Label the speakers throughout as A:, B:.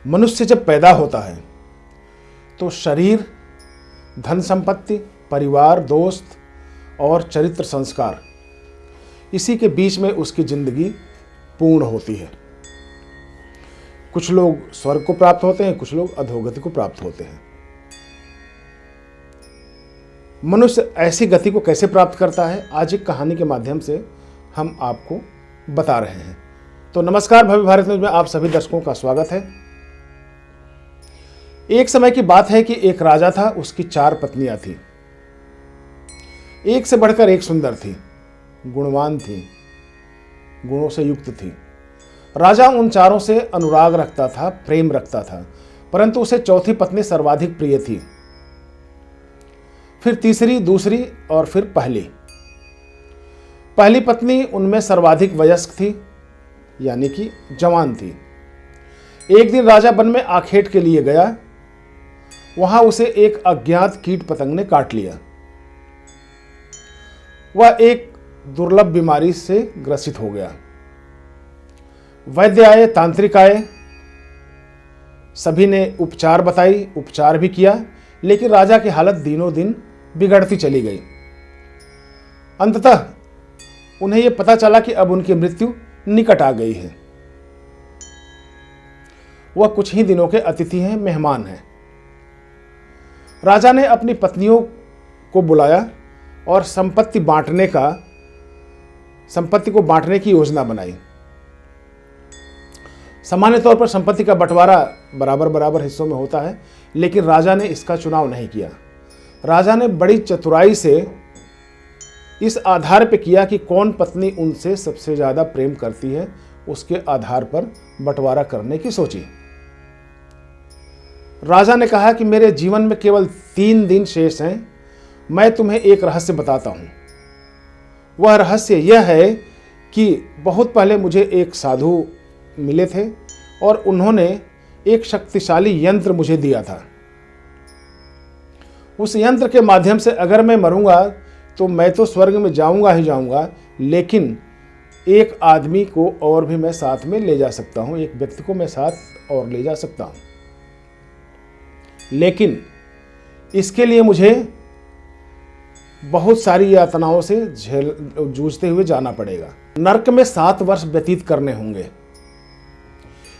A: मनुष्य जब पैदा होता है तो शरीर, धन संपत्ति, परिवार, दोस्त और चरित्र संस्कार, इसी के बीच में उसकी जिंदगी पूर्ण होती है। कुछ लोग स्वर्ग को प्राप्त होते हैं, कुछ लोग अधोगति को प्राप्त होते हैं। मनुष्य ऐसी गति को कैसे प्राप्त करता है, आज एक कहानी के माध्यम से हम आपको बता रहे हैं। तो नमस्कार, भव्य भारत न्यूज में आप सभी दर्शकों का स्वागत है। एक समय की बात है कि एक राजा था, उसकी 4 पत्नियां थी। एक से बढ़कर एक सुंदर थी, गुणवान थी, गुणों से युक्त थी। राजा उन चारों से अनुराग रखता था, प्रेम रखता था, परंतु उसे चौथी पत्नी सर्वाधिक प्रिय थी, फिर तीसरी, दूसरी और फिर पहली। पहली पत्नी उनमें सर्वाधिक वयस्क थी, यानी कि जवान थी। एक दिन राजा वन में आखेट के लिए गया। वहां उसे एक अज्ञात कीट पतंग ने काट लिया। वह एक दुर्लभ बीमारी से ग्रसित हो गया। वैद्य आए, तांत्रिक आए, सभी ने उपचार बताई, उपचार भी किया, लेकिन राजा की हालत दिनों दिन बिगड़ती चली गई। अंततः उन्हें यह पता चला कि अब उनकी मृत्यु निकट आ गई है। वह कुछ ही दिनों के अतिथि हैं, मेहमान हैं। राजा ने अपनी पत्नियों को बुलाया और संपत्ति को बांटने की योजना बनाई। सामान्य तौर पर संपत्ति का बंटवारा बराबर बराबर हिस्सों में होता है, लेकिन राजा ने इसका चुनाव नहीं किया। राजा ने बड़ी चतुराई से इस आधार पर किया कि कौन पत्नी उनसे सबसे ज्यादा प्रेम करती है, उसके आधार पर बंटवारा करने की सोची। राजा ने कहा कि मेरे जीवन में केवल 3 दिन शेष हैं, मैं तुम्हें एक रहस्य बताता हूं। वह रहस्य यह है कि बहुत पहले मुझे एक साधु मिले थे और उन्होंने एक शक्तिशाली यंत्र मुझे दिया था। उस यंत्र के माध्यम से अगर मैं मरूंगा तो मैं तो स्वर्ग में जाऊंगा ही जाऊंगा, लेकिन एक आदमी को और भी मैं साथ में ले जा सकता हूं, एक व्यक्ति को मैं साथ और ले जा सकता हूं। लेकिन इसके लिए मुझे बहुत सारी यातनाओं से जूझते हुए जाना पड़ेगा। नरक में 7 वर्ष व्यतीत करने होंगे।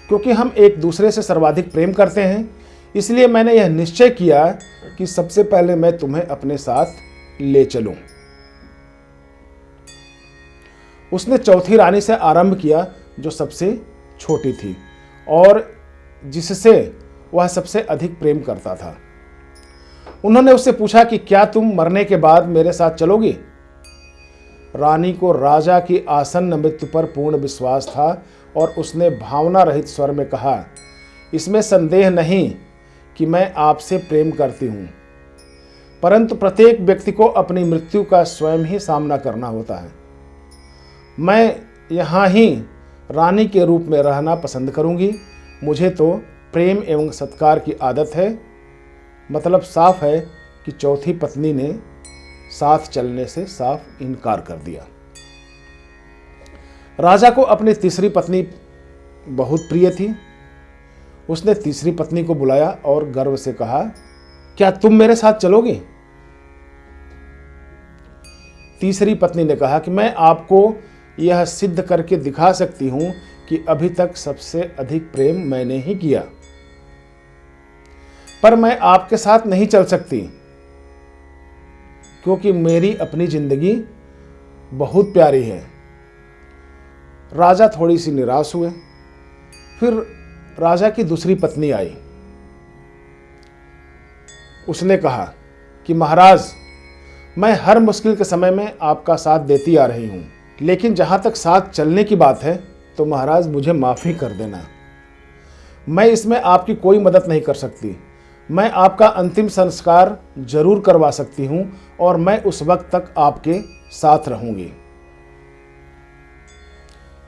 A: क्योंकि हम एक दूसरे से सर्वाधिक प्रेम करते हैं, इसलिए मैंने यह निश्चय किया कि सबसे पहले मैं तुम्हें अपने साथ ले चलूं। उसने चौथी रानी से आरंभ किया, जो सबसे छोटी थी और जिससे वह सबसे अधिक प्रेम करता था। उन्होंने उससे पूछा कि क्या तुम मरने के बाद मेरे साथ चलोगी? रानी को राजा की आसन्न मृत्यु पर पूर्ण विश्वास था और उसने भावना रहित स्वर में कहा, इसमें संदेह नहीं कि मैं आपसे प्रेम करती हूं, परंतु प्रत्येक व्यक्ति को अपनी मृत्यु का स्वयं ही सामना करना होता है। मैं यहां ही रानी के रूप में रहना पसंद करूंगी। मुझे तो प्रेम एवं सत्कार की आदत है। मतलब साफ है कि चौथी पत्नी ने साथ चलने से साफ इनकार कर दिया। राजा को अपनी तीसरी पत्नी बहुत प्रिय थी। उसने तीसरी पत्नी को बुलाया और गर्व से कहा, क्या तुम मेरे साथ चलोगी? तीसरी पत्नी ने कहा कि मैं आपको यह सिद्ध करके दिखा सकती हूं कि अभी तक सबसे अधिक प्रेम मैंने ही किया, पर मैं आपके साथ नहीं चल सकती क्योंकि मेरी अपनी जिंदगी बहुत प्यारी है। राजा थोड़ी सी निराश हुए। फिर राजा की दूसरी पत्नी आई। उसने कहा कि महाराज, मैं हर मुश्किल के समय में आपका साथ देती आ रही हूं, लेकिन जहां तक साथ चलने की बात है तो महाराज मुझे माफी कर देना। मैं इसमें आपकी कोई मदद नहीं कर सकती। मैं आपका अंतिम संस्कार जरूर करवा सकती हूं और मैं उस वक्त तक आपके साथ रहूंगी।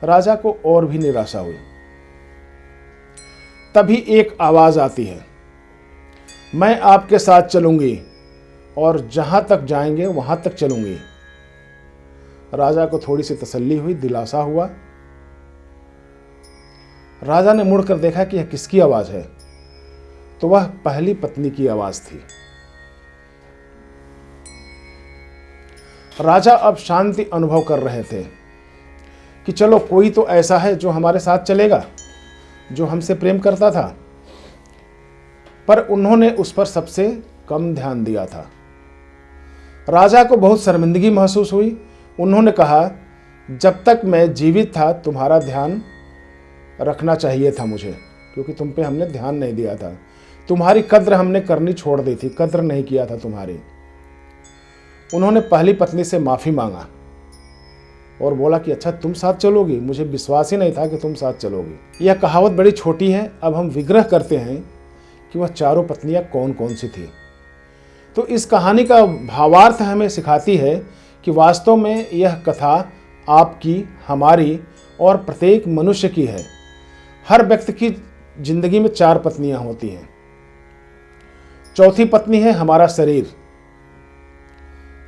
A: राजा को और भी निराशा हुई। तभी एक आवाज आती है, मैं आपके साथ चलूंगी और जहां तक जाएंगे वहां तक चलूंगी। राजा को थोड़ी सी तसल्ली हुई, दिलासा हुआ। राजा ने मुड़कर देखा कि यह किसकी आवाज़ है, तो वह पहली पत्नी की आवाज़ थी। राजा अब शांति अनुभव कर रहे थे कि चलो कोई तो ऐसा है जो हमारे साथ चलेगा, जो हमसे प्रेम करता था, पर उन्होंने उस पर सबसे कम ध्यान दिया था। राजा को बहुत शर्मिंदगी महसूस हुई। उन्होंने कहा, जब तक मैं जीवित था तुम्हारा ध्यान रखना चाहिए था मुझे, क्योंकि तुम पे हमने ध्यान नहीं दिया था। तुम्हारी कद्र हमने करनी छोड़ दी थी, कद्र नहीं किया था तुम्हारी। उन्होंने पहली पत्नी से माफ़ी मांगा और बोला कि अच्छा तुम साथ चलोगी, मुझे विश्वास ही नहीं था कि तुम साथ चलोगी। यह कहावत बड़ी छोटी है। अब हम विग्रह करते हैं कि वह चारों पत्नियां कौन कौन सी थी। तो इस कहानी का भावार्थ हमें सिखाती है कि वास्तव में यह कथा आपकी, हमारी और प्रत्येक मनुष्य की है। हर व्यक्ति की जिंदगी में 4 पत्नियां होती हैं। चौथी पत्नी है हमारा शरीर,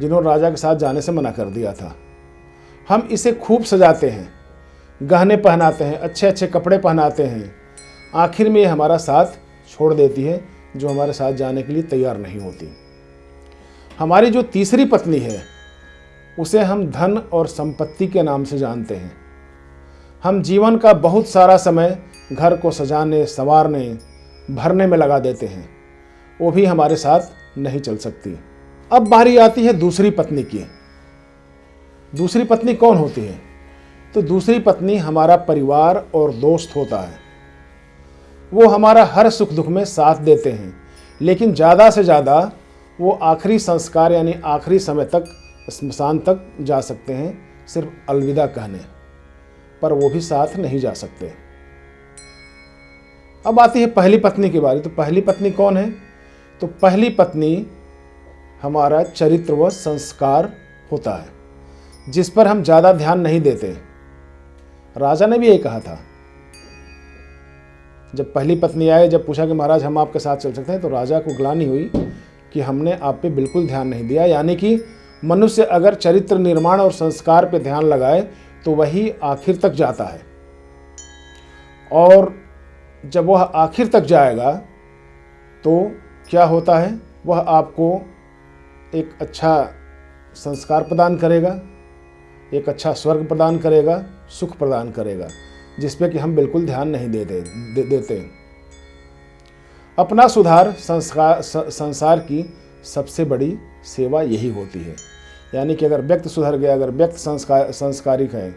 A: जिन्होंने राजा के साथ जाने से मना कर दिया था। हम इसे खूब सजाते हैं, गहने पहनाते हैं, अच्छे अच्छे कपड़े पहनाते हैं। आखिर में ये हमारा साथ छोड़ देती है, जो हमारे साथ जाने के लिए तैयार नहीं होती। हमारी जो तीसरी पत्नी है, उसे हम धन और संपत्ति के नाम से जानते हैं। हम जीवन का बहुत सारा समय घर को सजाने, संवारने, भरने में लगा देते हैं। वो भी हमारे साथ नहीं चल सकती। अब बारी आती है दूसरी पत्नी की। दूसरी पत्नी कौन होती है? तो दूसरी पत्नी हमारा परिवार और दोस्त होता है। वो हमारा हर सुख दुख में साथ देते हैं, लेकिन ज़्यादा से ज़्यादा वो आखिरी संस्कार यानी आखिरी समय तक, स्मशान तक जा सकते हैं, सिर्फ अलविदा कहने, पर वो भी साथ नहीं जा सकते। अब आती है पहली पत्नी की बारी। तो पहली पत्नी कौन है? तो पहली पत्नी हमारा चरित्र व संस्कार होता है, जिस पर हम ज़्यादा ध्यान नहीं देते। राजा ने भी यही कहा था। जब पहली पत्नी आए, जब पूछा कि महाराज हम आपके साथ चल सकते हैं, तो राजा को ग्लानि हुई कि हमने आप पे बिल्कुल ध्यान नहीं दिया। यानी कि मनुष्य अगर चरित्र निर्माण और संस्कार पे ध्यान लगाए तो वही आखिर तक जाता है, और जब वह आखिर तक जाएगा तो क्या होता है, वह आपको एक अच्छा संस्कार प्रदान करेगा, एक अच्छा स्वर्ग प्रदान करेगा, सुख प्रदान करेगा, जिस पे कि हम बिल्कुल ध्यान नहीं देते। अपना सुधार संसार की सबसे बड़ी सेवा यही होती है। यानी कि अगर व्यक्ति सुधर गया, अगर व्यक्ति संस्कारिक है,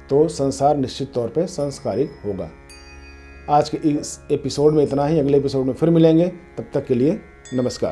A: तो संसार निश्चित तौर पे संस्कारिक होगा। आज के इस एपिसोड में इतना ही। अगले एपिसोड में फिर मिलेंगे। तब तक के लिए नमस्कार।